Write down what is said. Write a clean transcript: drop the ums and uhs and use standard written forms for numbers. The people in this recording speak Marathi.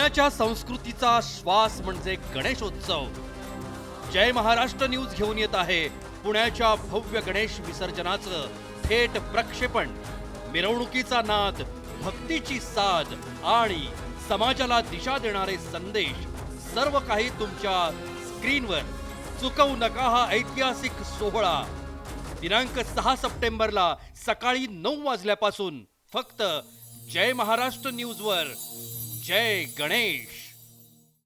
पुण्याच्या संस्कृतीचा श्वास म्हणजे गणेशोत्सव. जय महाराष्ट्र न्यूज घेऊन येत आहे पुण्याच्या भव्य गणेश विसर्जनाचं थेट प्रक्षेपण. मिरवणुकीचा नाद, भक्तीची साध आणि समाजाला दिशा देणारे संदेश, सर्व काही तुमच्या स्क्रीनवर. चुकवू नका हा ऐतिहासिक सोहळा. दिनांक 6 सप्टेंबरला सकाळी 9 वाजल्यापासून फक्त जय महाराष्ट्र न्यूजवर. जय गणेश.